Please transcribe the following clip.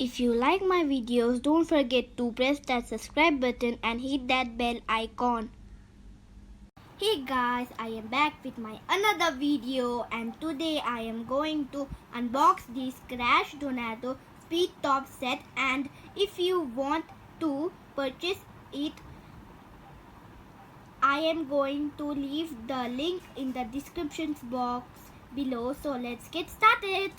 If you like my videos, don't forget to press that subscribe button and hit that bell icon. Hey guys, I am back with my another video, and today I am going to unbox this Crash Tornado Speed Top set, and if you want to purchase it, I am going to leave the link in the description box below. So let's get started.